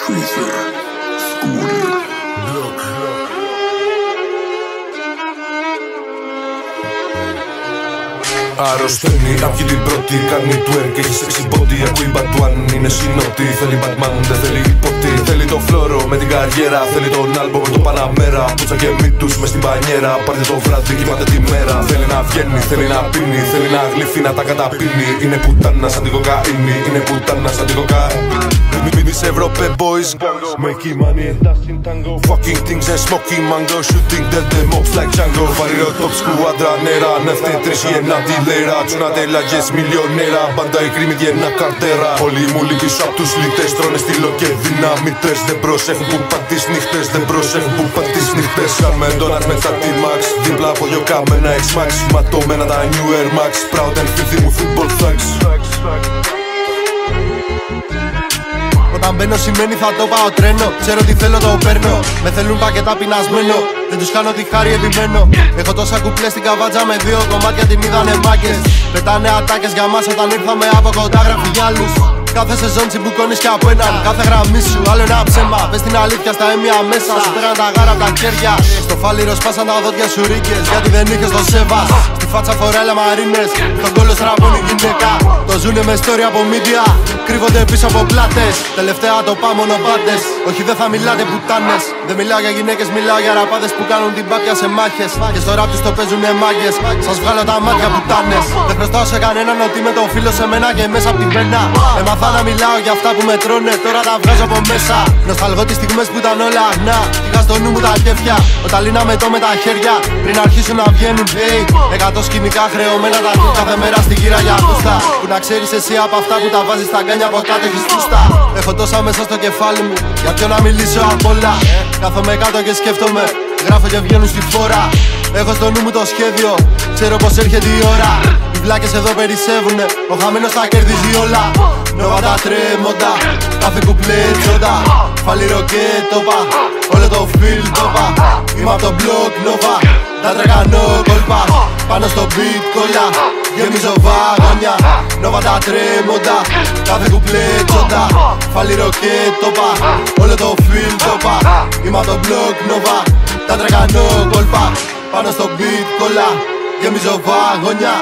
Freezer, Scooter. Αρρωσταίνει, απ' την πρώτη, κάνει twerk, έχει sexy body. Ακούει Batman, είναι συνότη. Θέλει Batman, δεν θέλει ποτή. Θέλει το φλόρο με την καριέρα. Θέλει τον άλμπο με το Παναμέρα. Πουτσα και μύτους μες στην πανιέρα. Πάρτε το βράδυ, κοιμάται τη μέρα. Θέλει να βγαίνει, θέλει να πίνει. Θέλει να γλύφει, να τα καταπίνει. Είναι πουτάνα σαν την κοκαίνη. Είναι πουτάνα σαν την κοκαίνη. Μη σε Ευρώπε boys, making money, fucking things and smoking mango, shooting dead them off like Django. Βαρύο top σκουάντρα νέρα, νεύτε τρίση ένα τιλέρα. Τσουνάτε λαγιές μιλιονέρα, μπάντα η κρίμη και ένα καρτέρα. Όλοι μου πίσω απ' τους λίτες, τρώνε στυλό και δυναμίτες. Δεν προσέχουν που παν τις νύχτες, δεν προσέχουν που παν τις νύχτες. Κάνουμε ντόνατ με τα T-Max, δίπλα από δυο καμένα X-Max. Ματωμένα τα New Air Max, proud and filthy μου football thugs. Όταν μπαίνω σημαίνει θα το πάω τρένο. Ξέρω τι θέλω το παίρνω. Με θέλουν πακετά πεινασμένο. Δεν τους κάνω τη χάρη επιμένω. Έχω τόσα κουπλές στην καβάτζα με δύο κομμάτια την είδανε μάκες. Πετάνε ατάκες για μας όταν ήρθαμε από κοντά γράφει για άλλους. Κάθε σεζόν τσιμπουκώνεις κι από έναν. Κάθε γραμμή σου άλλο ένα ψέμα. Πες την αλήθεια στα έμια μέσα. Σου πέραν τα γάρα απ' τα χέρια. Στο φάλιρο σπάσαν τα δόντια σου ρίκες. Γιατί δεν είχες το σέβας. Στη φάτσα φοράει λαμαρίνες. Τον κόλλο στραβώνει γυναίκα. Το ζουνε με story από media. Κρύβονται πίσω από πλάτες. Τελευταία το πάω μονοπάτες. Όχι δεν θα μιλάτε πουτάνες. Δεν μιλάω για γυναίκες, μιλάω για ραπάδες που κάνουν την πάπια σε μάχες. Και στο ράπ τους το παίζουνε μάγκες. Σας βγάλω τα μάτια πουτάνες. Δεν χρωστάω σε κανέναν ότι με το φίλο σε μένα και μέσα απ' την πένα. Έμαθα να μιλάω για αυτά που με τρώνε, τώρα τα βγάζω από μέσα. Νοσταλγώ τις στιγμές που ήταν όλα αγνά. Τίγα στο νου μου τα κέφια, όταν λύναμε το με τα χέρια. Πριν αρχίσουν να βγαίνουν, hey, 100 σκηνικά χρεωμένα τα ακούν κάθε μέρα στη γύρα για φούστα. Που να ξέρεις εσύ από αυτά που τα βάζεις στα γκάνια από κάτω έχεις φούστα. Έχω τόσα μέσα στο κεφάλι μου, για ποιο να μιλήσω απ' όλα. Κάθομαι κάτω και σκέφτομαι, γράφω και βγαίνουν στη φόρα. Έχω στο νου μου το σχέδιο, ξέρω πως έρχεται η ώρα. Οι βλάκες εδώ περισσεύουνε, ο χαμένος τα κερδίζει όλα. Νόβα τα τρέμοντα, κάθε κουπλέ τσόντα. Φαλήρο και τόπα, όλο το φιλ τόπα. Είμαι απ' το μπλοκ Νόβα, τα τρεκανώ κόλπα. Πάνω στο beat κόλλα, γεμίζω βαγόνια. Νόβα τα τρέμοντα, κάθε κουπλέ τσόντα. Φαλήρο και τόπα, όλο το φιλ τόπα. Είμαι απ' το μπλοκ Νόβα, τα τρεκανώ κόλπα. Πάνω στο beat κόλλα, γεμίζω βαγόνια.